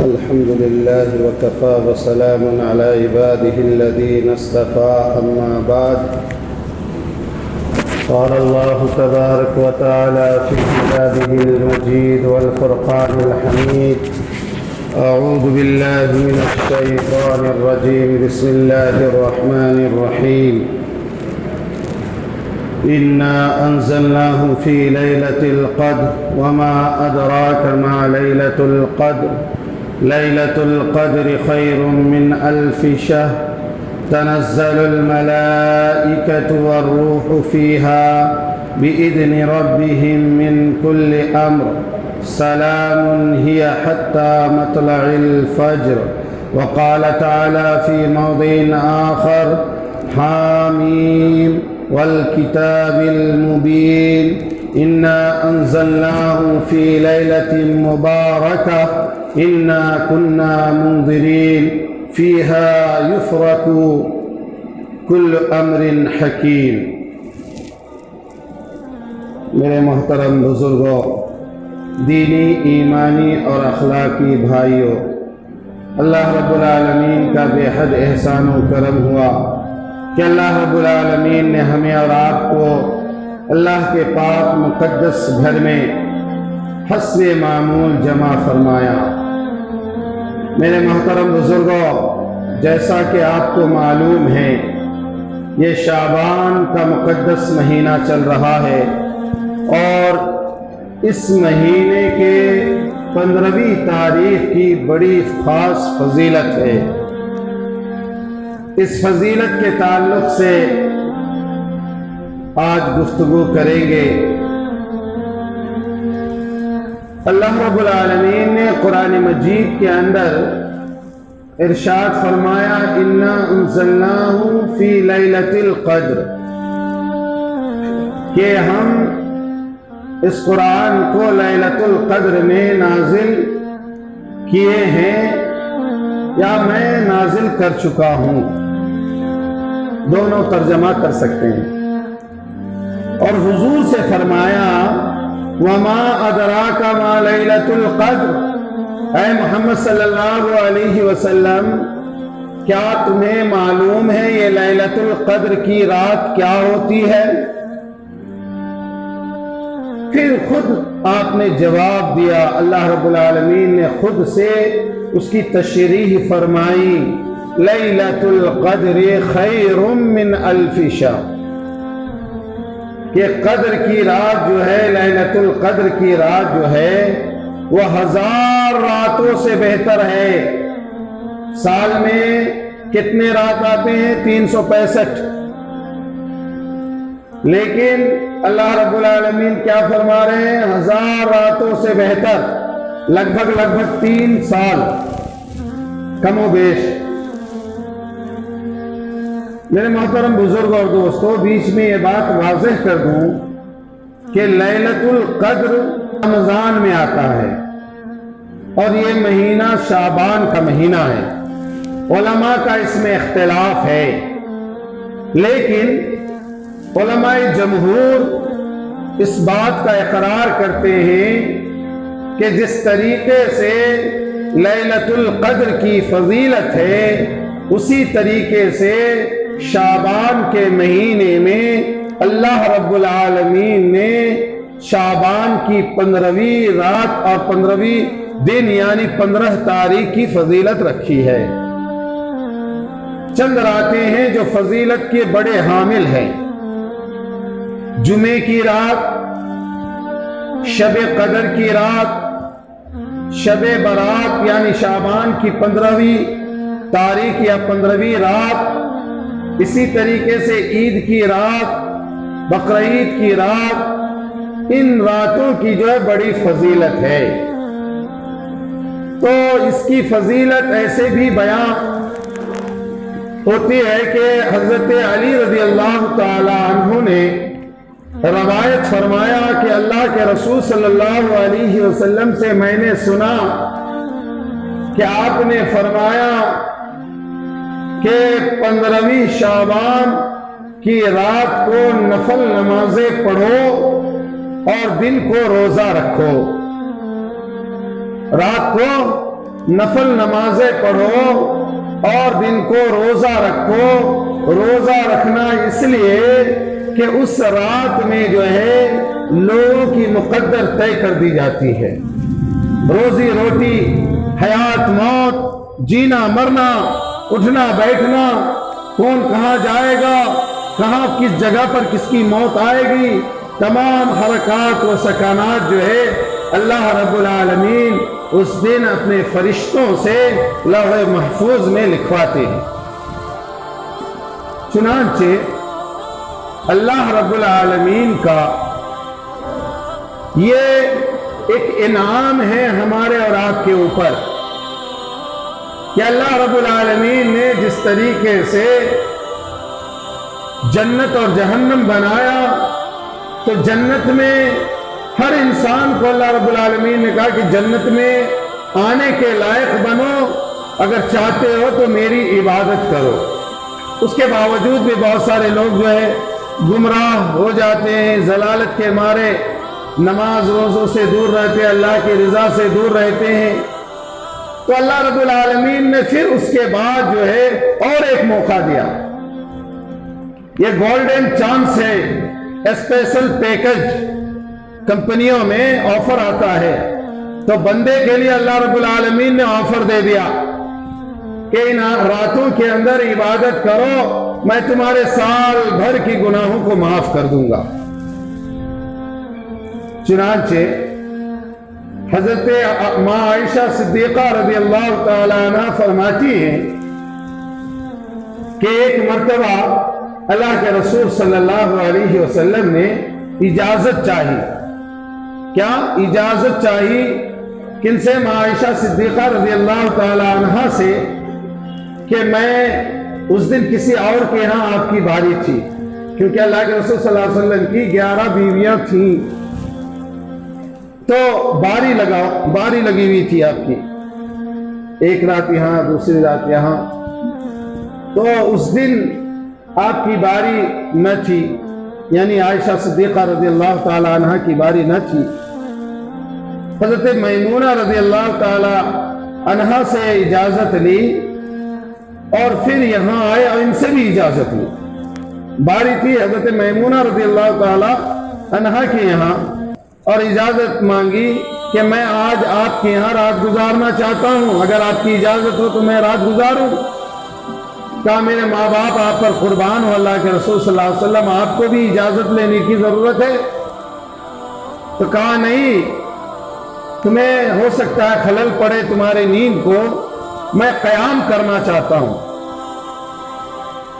الحمد لله وكفى وسلام على عباده الذين اصطفى أما بعد قال الله تبارك وتعالى في كتابه المجيد والفرقان الحميد أعوذ بالله من الشيطان الرجيم بسم الله الرحمن الرحيم إنا أنزلناه في ليلة القدر وما أدراك ما ليلة القدر ليلة القدر خير من 1000 شهر تنزل الملائكة والروح فيها بإذن ربهم من كل أمر سلام هي حتى مطلع الفجر وقال تعالى في موضع آخر حاميم والكتاب المبين إنا أنزلناه في ليلة مباركة إنا كنا منذرين فيها يفرق كل أمر حكيم. میرے محترم بزرگوں، دینی، ایمانی اور اخلاقی بھائیوں، اللہ رب العالمین کا بے حد احسان و کرم ہوا کہ اللہ رب العالمین نے ہمیں اور آپ کو اللہ کے پاک مقدس گھر میں حسب معمول جمع فرمایا۔ میرے محترم بزرگوں، جیسا کہ آپ کو معلوم ہے یہ شعبان کا مقدس مہینہ چل رہا ہے اور اس مہینے کے 15ویں تاریخ کی بڑی خاص فضیلت ہے۔ اس فضیلت کے تعلق سے آج گفتگو کریں گے۔ اللہ رب العالمین نے قرآن مجید کے اندر ارشاد فرمایا اِنَّا أَنزَلْنَاهُ فِي لَيْلَةِ الْقَدْرِ، کہ ہم اس قرآن کو لیلۃ القدر میں نازل کیے ہیں یا میں نازل کر چکا ہوں، دونوں ترجمہ کر سکتے ہیں۔ اور حضور سے فرمایا وما ادراک ما لیلۃ القدر، اے محمد صلی اللہ علیہ وسلم کیا تمہیں معلوم ہے یہ لیلۃ القدر کی رات کیا ہوتی ہے؟ پھر خود آپ نے جواب دیا، اللہ رب العالمین نے خود سے اس کی تشریح فرمائی لیلۃ القدر خیر من 1000 شہر، کہ قدر کی رات جو ہے، لیلۃ القدر کی رات جو ہے وہ 1000 راتوں سے بہتر ہے۔ سال میں کتنے رات آتے ہیں؟ 365، لیکن اللہ رب العالمین کیا فرما رہے ہیں؟ 1000 راتوں سے بہتر، لگ بھگ 3 سال کم و بیش۔ میرے محترم بزرگ اور دوستو، بیچ میں یہ بات واضح کر دوں کہ لیلۃ القدر رمضان میں آتا ہے اور یہ مہینہ شعبان کا مہینہ ہے۔ علماء کا اس میں اختلاف ہے، لیکن علماء جمہور اس بات کا اقرار کرتے ہیں کہ جس طریقے سے لیلۃ القدر کی فضیلت ہے اسی طریقے سے شعبان کے مہینے میں اللہ رب العالمین نے شعبان کی 15ویں رات اور 15ویں دن یعنی 15 تاریخ کی فضیلت رکھی ہے۔ چند راتیں ہیں جو فضیلت کے بڑے حامل ہیں۔ جمعے کی رات، شب قدر کی رات، شب برات یعنی شعبان کی 15ویں تاریخ یا 15ویں رات، اسی طریقے سے عید کی رات، بقرعید کی رات، ان راتوں کی جو ہے بڑی فضیلت ہے۔ تو اس کی فضیلت ایسے بھی بیان ہوتی ہے کہ حضرت علی رضی اللہ تعالی عنہ نے روایت فرمایا کہ اللہ کے رسول صلی اللہ علیہ وسلم سے میں نے سنا کہ آپ نے فرمایا کہ 15ویں شعبان کی رات کو نفل نمازیں پڑھو اور دن کو روزہ رکھو۔ رات کو نفل نمازیں پڑھو اور دن کو روزہ رکھو۔ روزہ رکھنا اس لیے کہ اس رات میں جو ہے لوگوں کی مقدر طے کر دی جاتی ہے۔ روزی روٹی، حیات موت، جینا مرنا، اٹھنا بیٹھنا، کون کہاں جائے گا، کہاں کس جگہ پر کس کی موت آئے گی، تمام حرکات و سکانات جو ہے اللہ رب العالمین اس دن اپنے فرشتوں سے لوح محفوظ میں لکھواتے ہیں۔ چنانچہ اللہ رب العالمین کا یہ ایک انعام ہے ہمارے اور آپ کے اوپر کہ اللہ رب العالمین نے جس طریقے سے جنت اور جہنم بنایا، تو جنت میں ہر انسان کو اللہ رب العالمین نے کہا کہ جنت میں آنے کے لائق بنو، اگر چاہتے ہو تو میری عبادت کرو۔ اس کے باوجود بھی بہت سارے لوگ جو ہے گمراہ ہو جاتے ہیں، ضلالت کے مارے نماز روزوں سے دور رہتے ہیں، اللہ کی رضا سے دور رہتے ہیں۔ تو اللہ رب العالمین نے پھر اس کے بعد جو ہے اور ایک موقع دیا۔ یہ گولڈن چانس ہے، اسپیشل پیکج کمپنیوں میں آفر آتا ہے، تو بندے کے لیے اللہ رب العالمین نے آفر دے دیا کہ ان راتوں کے اندر عبادت کرو، میں تمہارے سال بھر کی گناہوں کو معاف کر دوں گا۔ چنانچہ حضرت ماں عائشہ صدیقہ رضی اللہ تعالی عنہ فرماتی ہیں کہ ایک مرتبہ اللہ کے رسول صلی اللہ علیہ وسلم نے اجازت چاہی۔ کیا اجازت چاہی؟ کن سے؟ ماں عائشہ صدیقہ رضی اللہ تعالی عنہ سے، کہ میں اس دن کسی اور کے ہاں آپ کی باری تھی، کیونکہ اللہ کے رسول صلی اللہ علیہ وسلم کی 11 بیویاں تھیں، تو باری لگی ہوئی تھی آپ کی، ایک رات یہاں دوسری رات یہاں، تو اس دن آپ کی باری نہ تھی، یعنی عائشہ صدیقہ رضی اللہ تعالی عنہ کی باری نہ تھی۔ حضرت میمونہ رضی اللہ تعالی عنہ سے اجازت لی اور پھر یہاں آئے اور ان سے بھی اجازت لی۔ باری تھی حضرت میمونہ رضی اللہ تعالی عنہ کے یہاں، اور اجازت مانگی کہ میں آج آپ کے یہاں رات گزارنا چاہتا ہوں، اگر آپ کی اجازت ہو تو میں رات گزاروں۔ کہا میرے ماں باپ آپ پر قربان ہو، اللہ کے رسول صلی اللہ علیہ وسلم آپ کو بھی اجازت لینے کی ضرورت ہے۔ تو کہا نہیں، تمہیں ہو سکتا ہے خلل پڑے تمہارے نیند کو، میں قیام کرنا چاہتا ہوں،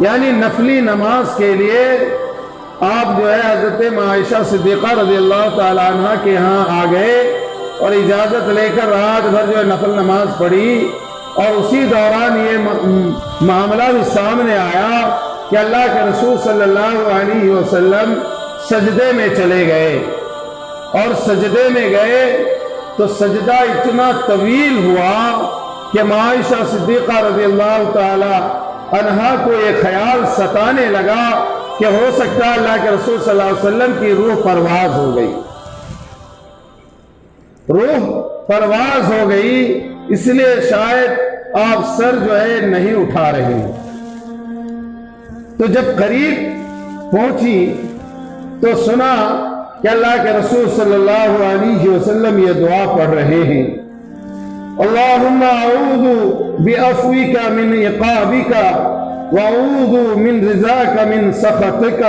یعنی نفلی نماز کے لیے آپ جو ہے حضرت عائشہ صدیقہ رضی اللہ تعالی عنہ کے یہاں آ گئے اور اجازت لے کر رات بھر جو ہے نفل نماز پڑھی، اور اسی دوران یہ معاملہ بھی سامنے آیا کہ اللہ کے رسول صلی اللہ علیہ وسلم سجدے میں چلے گئے، اور سجدے میں گئے تو سجدہ اتنا طویل ہوا کہ عائشہ صدیقہ رضی اللہ تعالی عنہا کو یہ خیال ستانے لگا کہ ہو سکتا ہے اللہ کے رسول صلی اللہ علیہ وسلم کی روح پرواز ہو گئی، روح پرواز ہو گئی، اس لیے شاید آپ سر جو ہے نہیں اٹھا رہے ہیں۔ تو جب قریب پہنچی تو سنا کہ اللہ کے رسول صلی اللہ علیہ وسلم یہ دعا پڑھ رہے ہیں، اللہم اعوذ بعفوک من عقابک واعوذ من رضاک من سخطک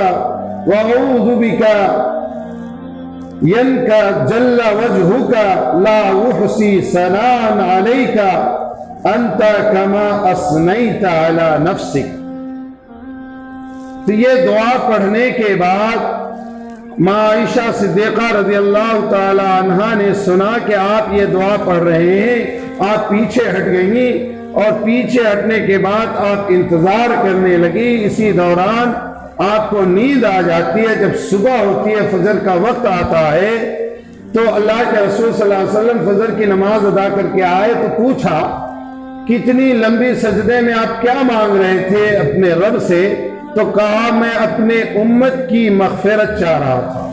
واعوذ بک ینک جل وجہک لا احصی ثناء علیک انت کما اثنیت علی نفسک۔ تو یہ دعا پڑھنے کے بعد ماں عائشہ صدیقہ رضی اللہ تعالی عنہا نے سنا کہ آپ یہ دعا پڑھ رہے ہیں، آپ پیچھے ہٹ گئیں، اور پیچھے ہٹنے کے بعد آپ انتظار کرنے لگی۔ اسی دوران آپ کو نیند آ جاتی ہے، جب صبح ہوتی ہے، فجر کا وقت آتا ہے، تو اللہ کے رسول صلی اللہ علیہ وسلم فجر کی نماز ادا کر کے آئے تو پوچھا کتنی لمبی سجدے میں آپ کیا مانگ رہے تھے اپنے رب سے؟ تو کہا میں اپنے امت کی مغفرت چاہ رہا تھا،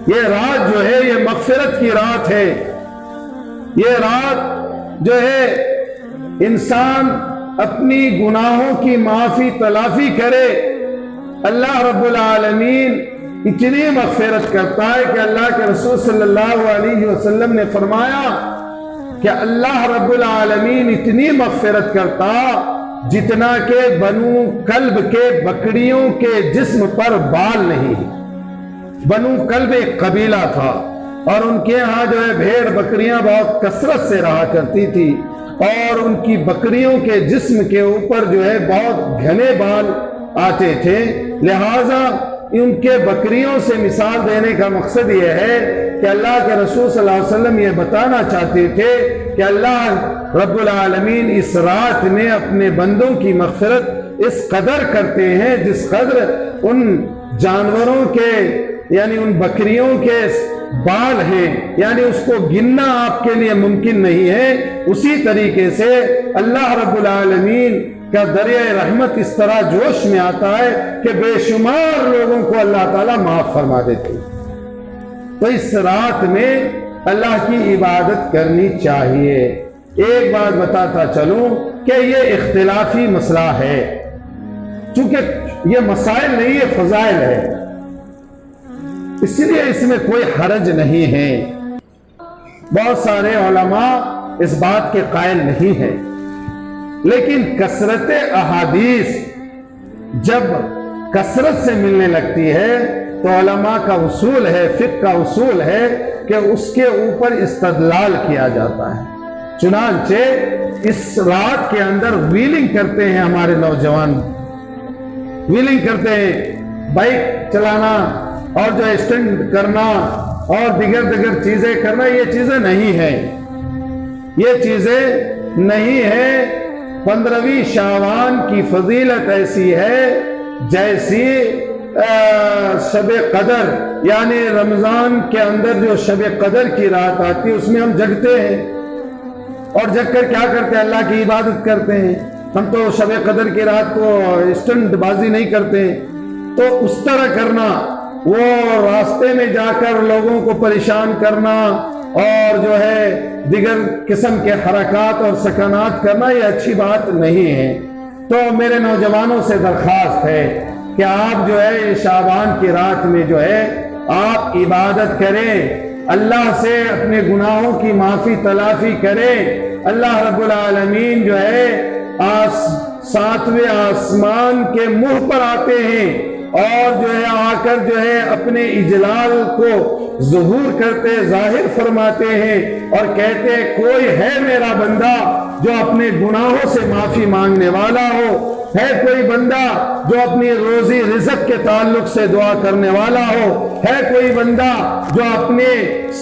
یہ رات جو ہے یہ مغفرت کی رات ہے، یہ رات جو ہے انسان اپنی گناہوں کی معافی تلافی کرے، اللہ رب العالمین اتنی مغفرت کرتا ہے کہ اللہ کے رسول صلی اللہ علیہ وسلم نے فرمایا کہ اللہ رب العالمین اتنی مغفرت کرتا جتنا کہ بنو کلب کے بکریوں کے جسم پر بال نہیں۔ بنو کلب ایک قبیلہ تھا اور ان کے ہاں جو ہے بھیڑ بکریاں بہت کثرت سے رہا کرتی تھی، اور ان کی بکریوں کے جسم کے اوپر جو ہے بہت گھنے بال آتے تھے، لہٰذا ان کے بکریوں سے مثال دینے کا مقصد یہ ہے کہ اللہ کے رسول صلی اللہ علیہ وسلم یہ بتانا چاہتے تھے کہ اللہ رب العالمین اس رات میں اپنے بندوں کی مغفرت اس قدر کرتے ہیں جس قدر ان جانوروں کے یعنی ان بکریوں کے بال ہیں، یعنی اس کو گننا آپ کے لیے ممکن نہیں ہے۔ اسی طریقے سے اللہ رب العالمین کا دریائے رحمت اس طرح جوش میں آتا ہے کہ بے شمار لوگوں کو اللہ تعالیٰ معاف فرما دیتے ہیں۔ تو اس رات میں اللہ کی عبادت کرنی چاہیے۔ ایک بات بتاتا چلوں کہ یہ اختلافی مسئلہ ہے، چونکہ یہ مسائل نہیں ہے، فضائل ہے، اس لیے اس میں کوئی حرج نہیں ہے۔ بہت سارے علماء اس بات کے قائل نہیں ہیں، لیکن کثرت احادیث جب کثرت سے ملنے لگتی ہے تو علماء کا اصول ہے، فقہ کا اصول ہے کہ اس کے اوپر استدلال کیا جاتا ہے۔ چنانچہ اس رات کے اندر ویلنگ کرتے ہیں ہمارے نوجوان، ویلنگ کرتے ہیں، بائک چلانا اور جو اسٹنٹ کرنا اور دیگر چیزیں کرنا، یہ چیزیں نہیں ہیں، یہ چیزیں نہیں ہیں۔ 15ویں شعبان کی فضیلت ایسی ہے جیسی شب قدر، یعنی رمضان کے اندر جو شب قدر کی رات آتی ہے اس میں ہم جگتے ہیں اور جگ کر کیا کرتے ہیں؟ اللہ کی عبادت کرتے ہیں۔ ہم تو شب قدر کی رات کو اسٹنٹ بازی نہیں کرتے ہیں۔ تو اس طرح کرنا، وہ راستے میں جا کر لوگوں کو پریشان کرنا اور جو ہے دیگر قسم کے حرکات اور سکنات کرنا، یہ اچھی بات نہیں ہے۔ تو میرے نوجوانوں سے درخواست ہے کہ آپ جو ہے شعبان کی رات میں جو ہے آپ عبادت کریں، اللہ سے اپنے گناہوں کی معافی تلافی کریں۔ اللہ رب العالمین جو ہے 7ویں آسمان کے منہ پر آتے ہیں اور جو ہے آ کر جو ہے اپنے اجلال کو ظہور کرتے، ظاہر فرماتے ہیں اور کہتے ہیں کوئی ہے میرا بندہ جو اپنے گناہوں سے معافی مانگنے والا ہو، ہے کوئی بندہ جو اپنی روزی رزق کے تعلق سے دعا کرنے والا ہو، ہے کوئی بندہ جو اپنے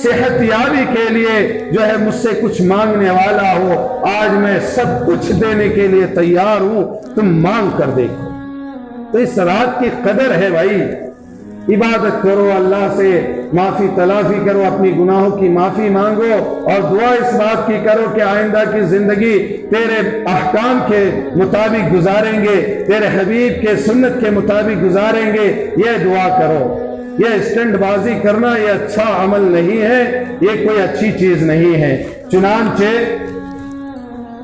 صحت یابی کے لیے جو ہے مجھ سے کچھ مانگنے والا ہو۔ آج میں سب کچھ دینے کے لیے تیار ہوں، تم مانگ کر دیکھو۔ تو اس رات کی قدر ہے بھائی، عبادت کرو، اللہ سے معافی تلافی کرو، اپنی گناہوں کی معافی مانگو اور دعا اس بات کی کرو کہ آئندہ کی زندگی تیرے احکام کے مطابق گزاریں گے، تیرے حبیب کے سنت کے مطابق گزاریں گے، یہ دعا کرو۔ یہ اسٹنٹ بازی کرنا یہ اچھا عمل نہیں ہے، یہ کوئی اچھی چیز نہیں ہے۔ چنانچہ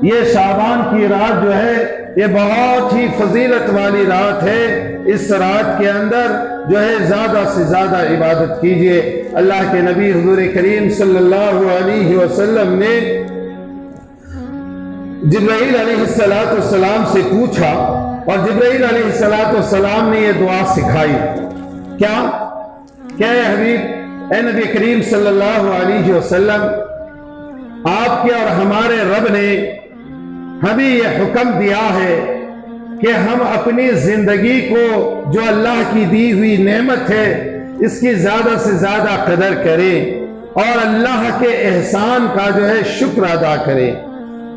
یہ شعبان کی رات جو ہے یہ بہت ہی فضیلت والی رات ہے۔ اس رات کے اندر جو ہے زیادہ سے زیادہ عبادت کیجئے۔ اللہ کے نبی حضور کریم صلی اللہ علیہ وسلم نے جبرائیل علیہ السلام سے پوچھا اور جبرائیل علیہ السلام نے یہ دعا سکھائی۔ کیا اے حبیب، اے نبی کریم صلی اللہ علیہ وسلم، آپ کے اور ہمارے رب نے ہمیں یہ حکم دیا ہے کہ ہم اپنی زندگی کو جو اللہ کی دی ہوئی نعمت ہے اس کی زیادہ سے زیادہ قدر کریں اور اللہ کے احسان کا جو ہے شکر ادا کریں۔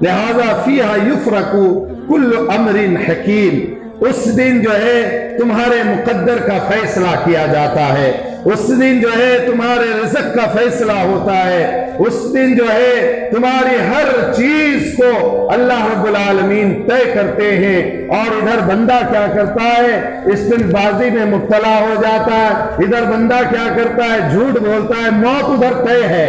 لہذا فیہا یفرق کل امر حکیم، اس دن جو ہے تمہارے مقدر کا فیصلہ کیا جاتا ہے، اس دن جو ہے تمہارے رزق کا فیصلہ ہوتا ہے، اس دن جو ہے تمہاری ہر چیز کو اللہ رب العالمین طے کرتے ہیں۔ اور ادھر بندہ کیا کرتا ہے؟ اسٹنٹ بازی میں مبتلا ہو جاتا ہے، ادھر بندہ کیا کرتا ہے؟ جھوٹ بولتا ہے، موت ادھر طے ہے۔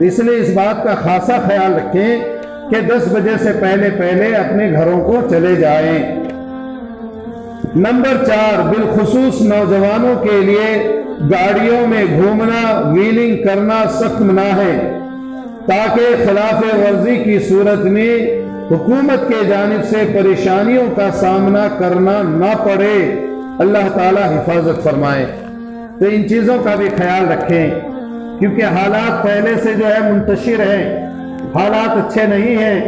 اس لیے اس بات کا خاصا خیال رکھیں کہ 10 بجے سے پہلے اپنے گھروں کو چلے جائیں۔ نمبر 4، بالخصوص نوجوانوں کے لیے گاڑیوں میں گھومنا، ویلنگ کرنا سخت منع ہے، تاکہ خلاف ورزی کی صورت میں حکومت کے جانب سے پریشانیوں کا سامنا کرنا نہ پڑے۔ اللہ تعالی حفاظت فرمائے۔ تو ان چیزوں کا بھی خیال رکھیں، کیونکہ حالات پہلے سے جو ہے منتشر ہیں، حالات اچھے نہیں ہیں،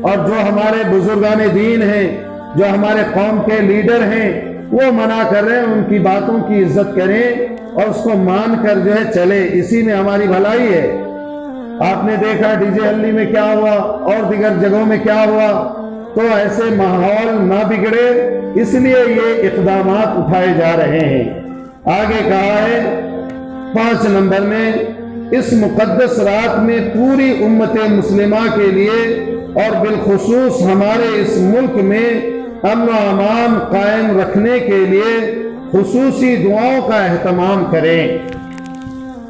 اور جو ہمارے بزرگان دین ہیں، جو ہمارے قوم کے لیڈر ہیں، وہ منع کر رہے ہیں، ان کی باتوں کی عزت کریں اور اس کو مان کر جو ہے چلے، اسی میں ہماری بھلائی ہے۔ آپ نے دیکھا ڈی جے ہلی میں کیا ہوا اور دیگر جگہوں میں کیا ہوا، تو ایسے ماحول نہ بگڑے، اس لیے یہ اقدامات اٹھائے جا رہے ہیں۔ آگے کہا ہے 5 نمبر میں، اس مقدس رات میں پوری امت مسلمہ کے لیے اور بالخصوص ہمارے اس ملک میں امن و امان قائم رکھنے کے لیے خصوصی دعاؤں کا اہتمام کریں۔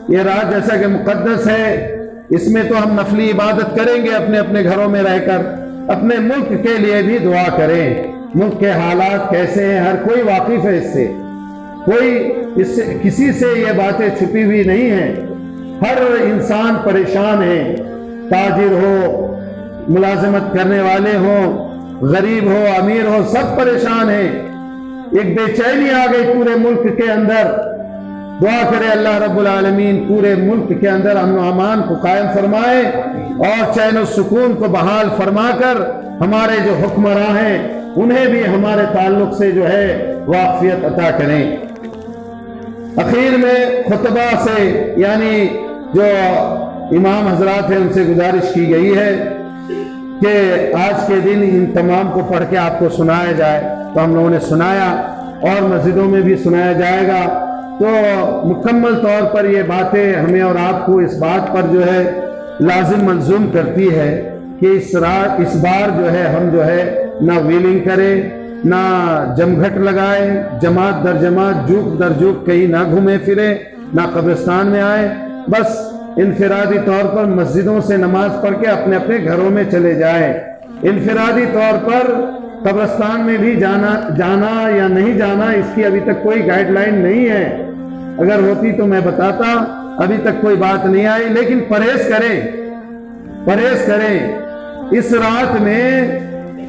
یہ رات جیسا کہ مقدس ہے، اس میں تو ہم نفلی عبادت کریں گے اپنے اپنے گھروں میں رہ کر، اپنے ملک کے لیے بھی دعا کریں۔ ملک کے حالات کیسے ہیں ہر کوئی واقف ہے، اس سے کوئی کسی سے یہ باتیں چھپی ہوئی نہیں ہیں، ہر انسان پریشان ہے، تاجر ہو، ملازمت کرنے والے ہوں، غریب ہو، امیر ہو، سب پریشان ہیں۔ ایک بے چینی آ گئی پورے ملک کے اندر۔ دعا کرے اللہ رب العالمین پورے ملک کے اندر امن و امان کو قائم فرمائے اور چین و سکون کو بحال فرما کر ہمارے جو حکمراں ہیں انہیں بھی ہمارے تعلق سے جو ہے واقفیت عطا کریں۔ اخیر میں خطبہ سے یعنی جو امام حضرات ہیں ان سے گزارش کی گئی ہے کہ آج کے دن ان تمام کو پڑھ کے آپ کو سنایا جائے، تو ہم لوگوں نے سنایا اور مسجدوں میں بھی سنایا جائے گا۔ تو مکمل طور پر یہ باتیں ہمیں اور آپ کو اس بات پر جو ہے لازم ملزوم کرتی ہے کہ اس بار جو ہے ہم جو ہے نہ ویلنگ کریں، نہ جمگھٹ لگائیں، جماعت در جماعت، جوک در جوک کہیں نہ گھومے پھریں، نہ قبرستان میں آئیں، بس انفرادی طور پر مسجدوں سے نماز پڑھ کے اپنے اپنے گھروں میں چلے جائیں۔ انفرادی طور پر قبرستان میں بھی جانا یا نہیں جانا اس کی ابھی تک کوئی گائیڈ لائن نہیں ہے، اگر ہوتی تو میں بتاتا، ابھی تک کوئی بات نہیں آئی، لیکن پرہیز کریں۔ اس رات میں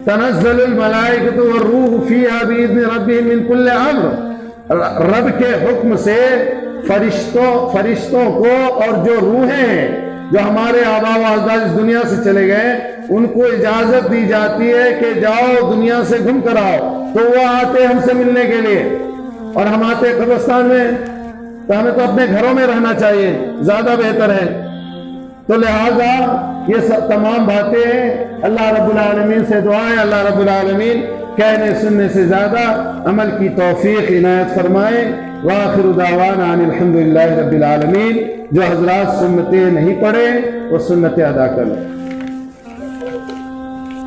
تنزل الملائکۃ والروح فیہا بإذن ربہم من کل امر، رب کے حکم سے فرشتوں کو اور جو روحیں ہیں جو ہمارے آباء و اجداد اس دنیا سے چلے گئے ان کو اجازت دی جاتی ہے کہ جاؤ دنیا سے گھوم کر آؤ، تو وہ آتے ہم سے ملنے کے لیے، اور ہم آتے قبرستان میں، تو ہمیں تو اپنے گھروں میں رہنا چاہیے، زیادہ بہتر ہے۔ تو لہٰذا یہ سب تمام باتیں اللہ رب العالمین سے دعا ہے، اللہ رب العالمین کہنے سننے سے زیادہ عمل کی توفیق عنایت فرمائے۔ وآخر دعوانا ان الحمدللہ رب العالمین۔ جو حضرات سنتیں نہیں پڑھے وہ سنتیں ادا کر لیں۔